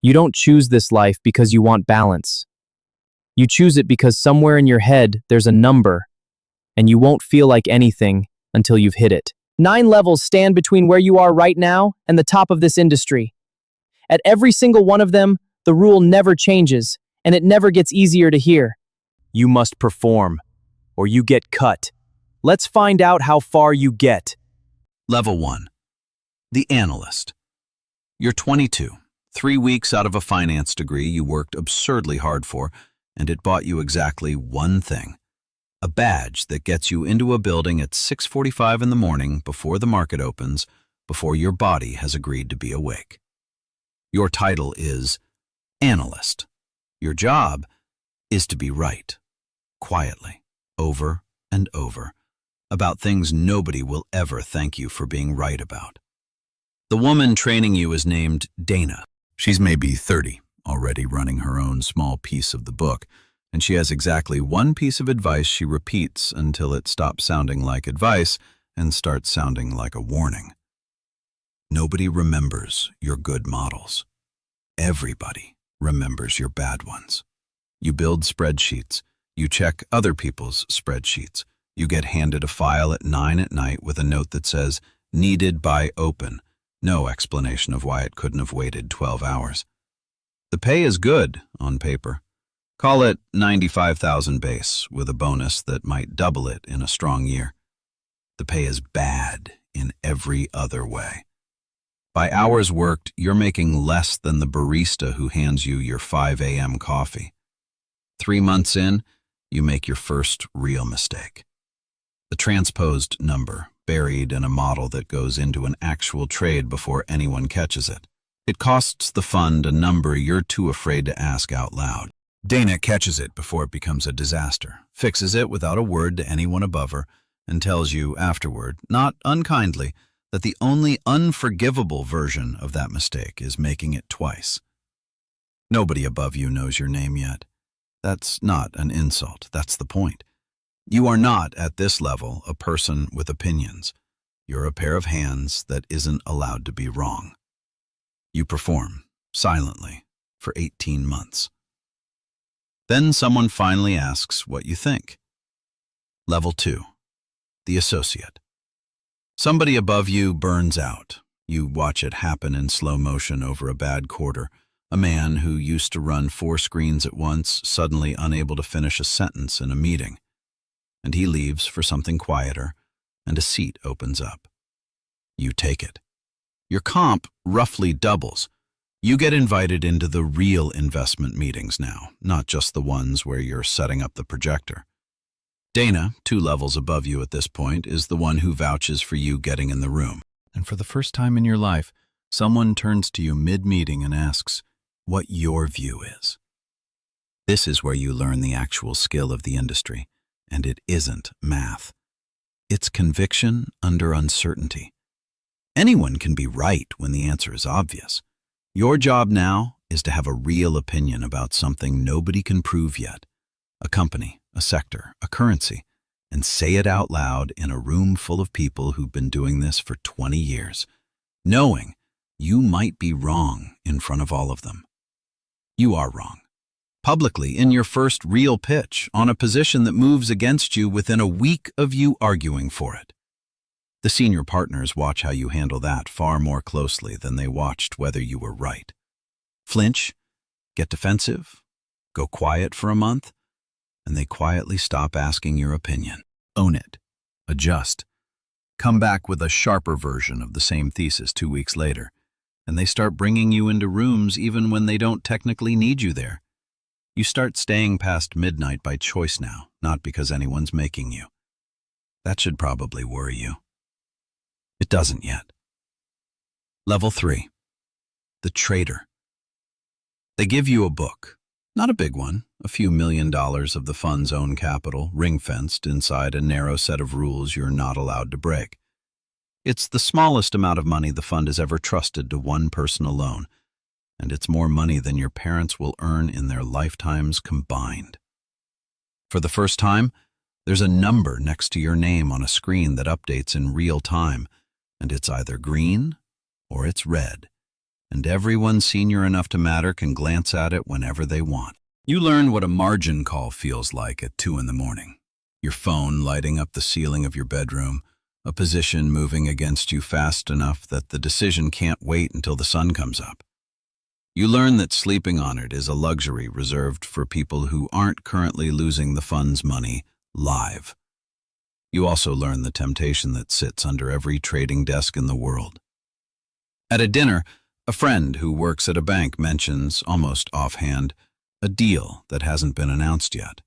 You don't choose this life because you want balance. You choose it because somewhere in your head there's a number, and you won't feel like anything until you've hit it. 9 levels stand between where you are right now and the top of this industry. At every single one of them, the rule never changes, and it never gets easier to hear. You must perform, or you get cut. Let's find out how far you get. Level 1. The Analyst. You're 22, 3 weeks out of a finance degree you worked absurdly hard for, and it bought you exactly one thing: a badge that gets you into a building at 6:45 in the morning before the market opens, before your body has agreed to be awake. Your title is Analyst. Your job is to be right, quietly, over and over, about things nobody will ever thank you for being right about. The woman training you is named Dana. She's maybe 30, already running her own small piece of the book, and she has exactly one piece of advice she repeats until it stops sounding like advice and starts sounding like a warning. Nobody remembers your good models. Everybody remembers your bad ones. You build spreadsheets. You check other people's spreadsheets. You get handed a file at 9 at night with a note that says, "Needed by open." No explanation of why it couldn't have waited 12 hours. The pay is good on paper. Call it 95,000 base with a bonus that might double it in a strong year. The pay is bad in every other way. By hours worked, you're making less than the barista who hands you your 5 a.m. coffee. 3 months in, you make your first real mistake. The transposed number, buried in a model that goes into an actual trade before anyone catches it. It costs the fund a number you're too afraid to ask out loud. Dana catches it before it becomes a disaster, fixes it without a word to anyone above her, and tells you afterward, not unkindly, that the only unforgivable version of that mistake is making it twice. Nobody above you knows your name yet. That's not an insult, that's the point. You are not, at this level, a person with opinions. You're a pair of hands that isn't allowed to be wrong. You perform, silently, for 18 months. Then someone finally asks what you think. Level 2. The Associate. Somebody above you burns out. You watch it happen in slow motion over a bad quarter. A man who used to run 4 screens at once, suddenly unable to finish a sentence in a meeting. And he leaves for something quieter, and a seat opens up. You take it. Your comp roughly doubles. You get invited into the real investment meetings now, not just the ones where you're setting up the projector. Dana, 2 levels above you at this point, is the one who vouches for you getting in the room. And for the first time in your life, someone turns to you mid-meeting and asks what your view is. This is where you learn the actual skill of the industry. And it isn't math. It's conviction under uncertainty. Anyone can be right when the answer is obvious. Your job now is to have a real opinion about something nobody can prove yet. A company, a sector, a currency, and say it out loud in a room full of people who've been doing this for 20 years, knowing you might be wrong in front of all of them. You are wrong. Publicly in your first real pitch on a position that moves against you within a week of you arguing for it. The senior partners watch how you handle that far more closely than they watched whether you were right. Flinch, get defensive, go quiet for a month, and they quietly stop asking your opinion. Own it. Adjust. Come back with a sharper version of the same thesis 2 weeks later, and they start bringing you into rooms even when they don't technically need you there. You start staying past midnight by choice now, not because anyone's making you. That should probably worry you. It doesn't yet. Level 3. The Trader. They give you a book. Not a big one, a few $1 million of the fund's own capital, ring-fenced inside a narrow set of rules you're not allowed to break. It's the smallest amount of money the fund has ever trusted to one person alone, and it's more money than your parents will earn in their lifetimes combined. For the first time, there's a number next to your name on a screen that updates in real time, and it's either green or it's red, and everyone senior enough to matter can glance at it whenever they want. You learn what a margin call feels like at 2 in the morning. Your phone lighting up the ceiling of your bedroom, a position moving against you fast enough that the decision can't wait until the sun comes up. You learn that sleeping on it is a luxury reserved for people who aren't currently losing the fund's money live. You also learn the temptation that sits under every trading desk in the world. At a dinner, a friend who works at a bank mentions, almost offhand, a deal that hasn't been announced yet.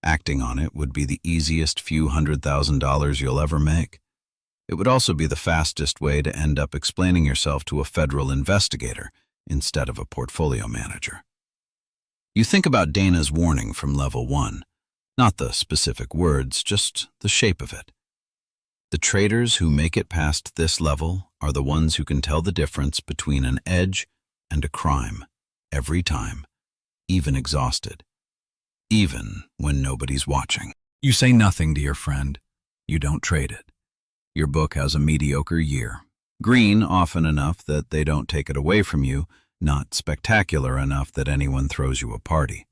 Acting on it would be the easiest few $100,000 you'll ever make. It would also be the fastest way to end up explaining yourself to a federal investigator instead of a portfolio manager. You think about Dana's warning from level 1, not the specific words, just the shape of it. The traders who make it past this level are the ones who can tell the difference between an edge and a crime, every time, even exhausted, even when nobody's watching. You say nothing to your friend. You don't trade it. Your book has a mediocre year. Green often enough that they don't take it away from you, not spectacular enough that anyone throws you a party.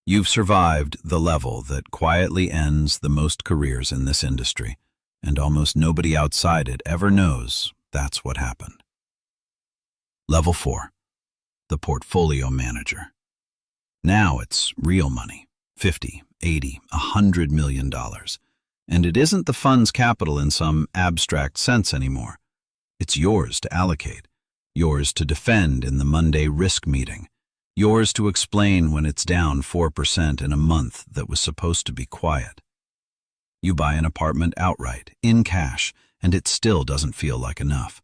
You've survived the level that quietly ends the most careers in this industry, and almost nobody outside it ever knows that's what happened. Level 4, the portfolio manager. Now it's real money, $50, $80, $100 million. And it isn't the fund's capital in some abstract sense anymore. It's yours to allocate, yours to defend in the Monday risk meeting, yours to explain when it's down 4% in a month that was supposed to be quiet. You buy an apartment outright, in cash, and it still doesn't feel like enough.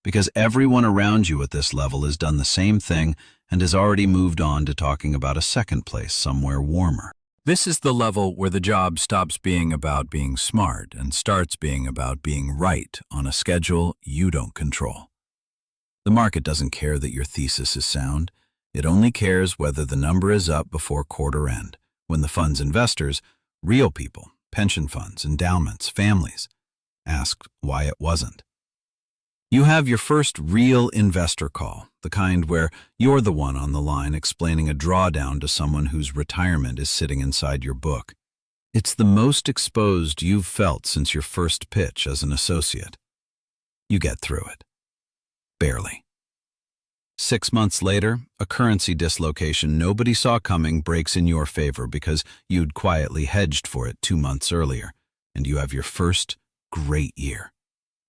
Because everyone around you at this level has done the same thing and has already moved on to talking about a second place somewhere warmer. This is the level where the job stops being about being smart and starts being about being right on a schedule you don't control. The market doesn't care that your thesis is sound. It only cares whether the number is up before quarter end, when the fund's investors, real people, pension funds, endowments, families, ask why it wasn't. You have your first real investor call, the kind where you're the one on the line explaining a drawdown to someone whose retirement is sitting inside your book. It's the most exposed you've felt since your first pitch as an associate. You get through it. Barely. 6 months later, a currency dislocation nobody saw coming breaks in your favor because you'd quietly hedged for it 2 months earlier, and you have your first great year.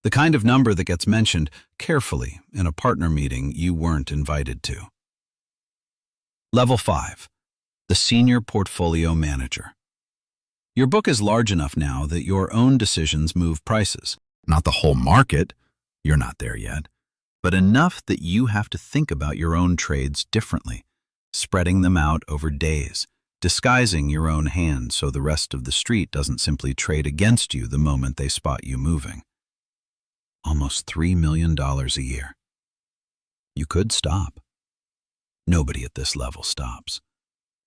The kind of number that gets mentioned carefully in a partner meeting you weren't invited to. Level 5, the senior portfolio manager. Your book is large enough now that your own decisions move prices. Not the whole market, you're not there yet, but enough that you have to think about your own trades differently, spreading them out over days, disguising your own hand so the rest of the street doesn't simply trade against you the moment they spot you moving. Almost $3 million a year. You could stop. Nobody at this level stops.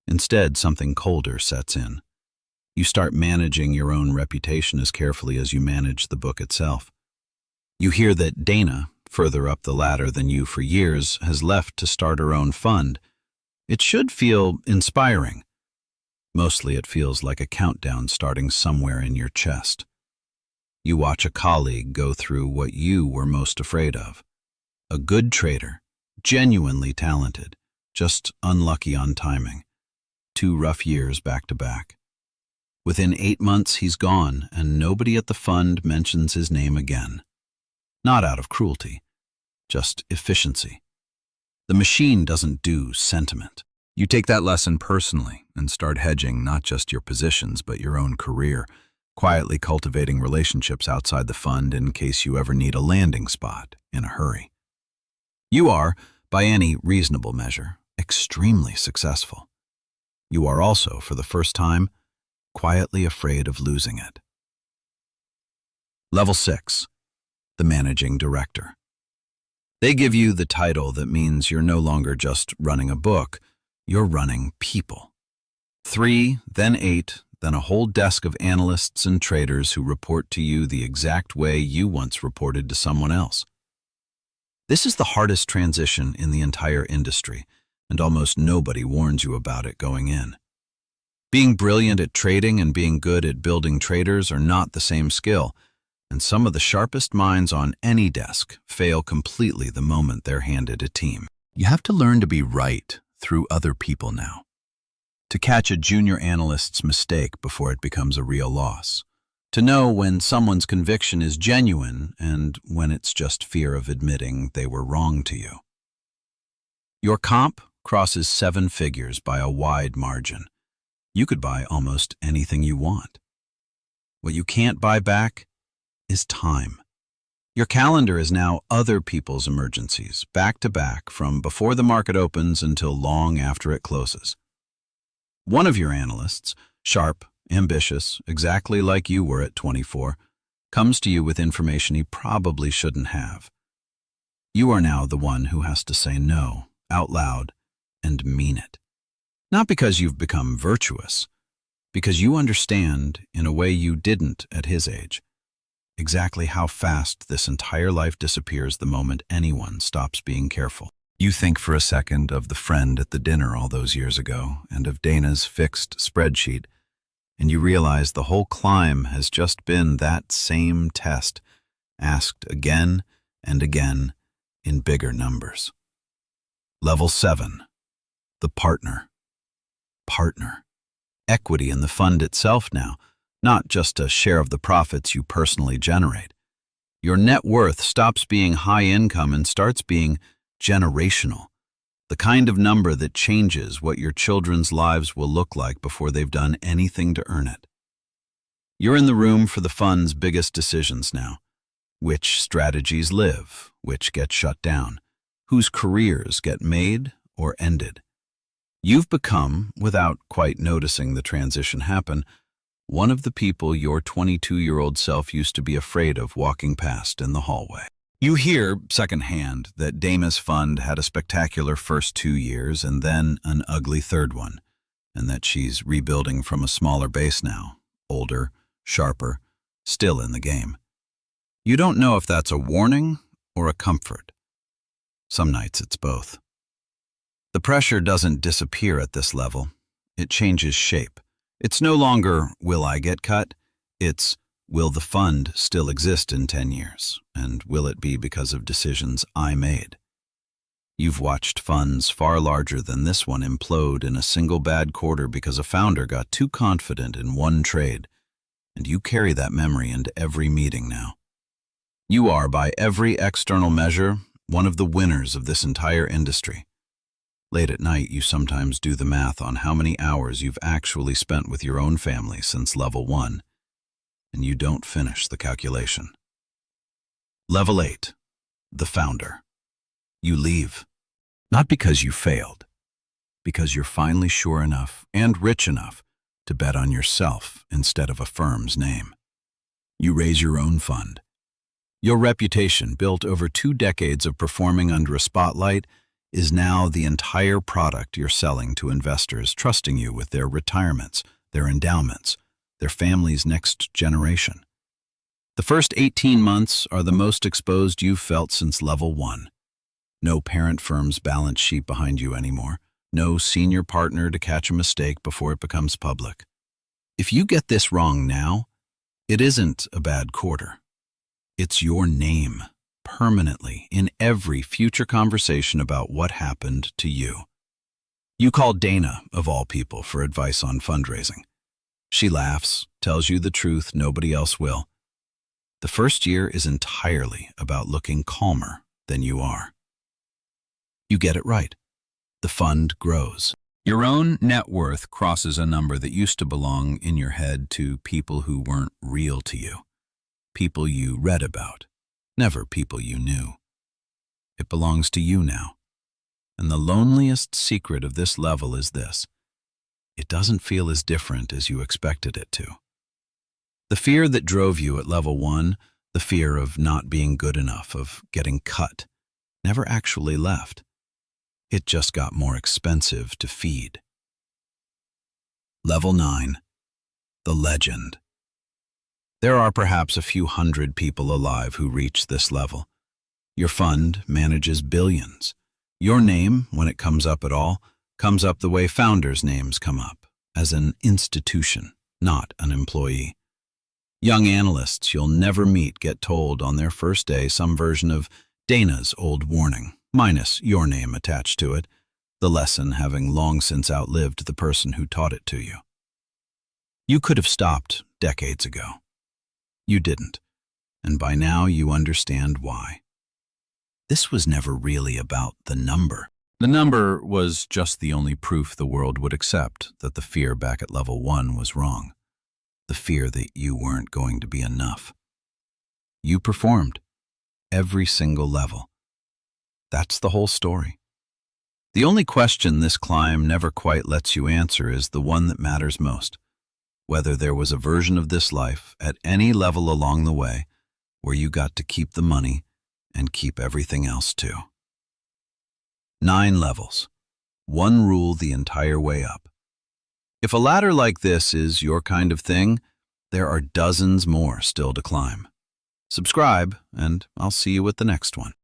Instead, something colder sets in. You start managing your own reputation as carefully as you manage the book itself. You hear that Dana, further up the ladder than you for years, has left to start her own fund. It should feel inspiring. Mostly it feels like a countdown starting somewhere in your chest. You watch a colleague go through what you were most afraid of. A good trader, genuinely talented, just unlucky on timing. 2 rough years back to back. Within 8 months he's gone and nobody at the fund mentions his name again. Not out of cruelty, just efficiency. The machine doesn't do sentiment. You take that lesson personally and start hedging not just your positions but your own career, quietly cultivating relationships outside the fund in case you ever need a landing spot in a hurry. You are, by any reasonable measure, extremely successful. You are also, for the first time, quietly afraid of losing it. Level 6, the managing director. They give you the title that means you're no longer just running a book, you're running people. 3, then 8, then a whole desk of analysts and traders who report to you the exact way you once reported to someone else. This is the hardest transition in the entire industry, and almost nobody warns you about it going in. Being brilliant at trading and being good at building traders are not the same skill, and some of the sharpest minds on any desk fail completely the moment they're handed a team. You have to learn to be right through other people now, to catch a junior analyst's mistake before it becomes a real loss, to know when someone's conviction is genuine and when it's just fear of admitting they were wrong to you. Your comp crosses 7 figures by a wide margin. You could buy almost anything you want. What you can't buy back is time. Your calendar is now other people's emergencies, back to back, from before the market opens until long after it closes. One of your analysts, sharp, ambitious, exactly like you were at 24, comes to you with information he probably shouldn't have. You are now the one who has to say no, out loud, and mean it. Not because you've become virtuous, because you understand, in a way you didn't at his age, exactly how fast this entire life disappears the moment anyone stops being careful. You think for a second of the friend at the dinner all those years ago and of Dana's fixed spreadsheet, and you realize the whole climb has just been that same test, asked again and again in bigger numbers. Level 7. The partner. Partner. Equity in the fund itself now, not just a share of the profits you personally generate. Your net worth stops being high income and starts being generational, the kind of number that changes what your children's lives will look like before they've done anything to earn it. You're in the room for the fund's biggest decisions now. Which strategies live, which get shut down, whose careers get made or ended. You've become, without quite noticing the transition happen, one of the people your 22-year-old self used to be afraid of walking past in the hallway. You hear, secondhand, that Dana's fund had a spectacular first 2 years and then an ugly third one, and that she's rebuilding from a smaller base now, older, sharper, still in the game. You don't know if that's a warning or a comfort. Some nights it's both. The pressure doesn't disappear at this level. It changes shape. It's no longer, will I get cut? It's, will the fund still exist in 10 years? And will it be because of decisions I made? You've watched funds far larger than this one implode in a single bad quarter because a founder got too confident in one trade, and you carry that memory into every meeting now. You are, by every external measure, one of the winners of this entire industry. Late at night, you sometimes do the math on how many hours you've actually spent with your own family since level 1, and you don't finish the calculation. Level 8. The founder. You leave. Not because you failed, because you're finally sure enough and rich enough to bet on yourself instead of a firm's name. You raise your own fund. Your reputation, built over 2 decades of performing under a spotlight, is now the entire product you're selling to investors trusting you with their retirements, their endowments, their family's next generation. The first 18 months are the most exposed you've felt since level 1. No parent firm's balance sheet behind you anymore. No senior partner to catch a mistake before it becomes public. If you get this wrong now, it isn't a bad quarter. It's your name, permanently, in every future conversation about what happened to you. You call Dana, of all people, for advice on fundraising. She laughs, tells you the truth nobody else will. The first year is entirely about looking calmer than you are. You get it right. The fund grows. Your own net worth crosses a number that used to belong in your head to people who weren't real to you. People you read about, never people you knew. It belongs to you now. And the loneliest secret of this level is this: it doesn't feel as different as you expected it to. The fear that drove you at level 1, the fear of not being good enough, of getting cut, never actually left. It just got more expensive to feed. Level 9. The legend. There are perhaps a few hundred people alive who reach this level. Your fund manages billions. Your name, when it comes up at all, comes up the way founders' names come up, as an institution, not an employee. Young analysts you'll never meet get told on their first day some version of Dana's old warning, minus your name attached to it, the lesson having long since outlived the person who taught it to you. You could have stopped decades ago. You didn't, and by now you understand why. This was never really about the number. The number was just the only proof the world would accept that the fear back at level 1 was wrong. The fear that you weren't going to be enough. You performed. Every single level. That's the whole story. The only question this climb never quite lets you answer is the one that matters most. Whether there was a version of this life at any level along the way where you got to keep the money and keep everything else too. 9 levels. One rule the entire way up. If a ladder like this is your kind of thing, there are dozens more still to climb. Subscribe, and I'll see you with the next one.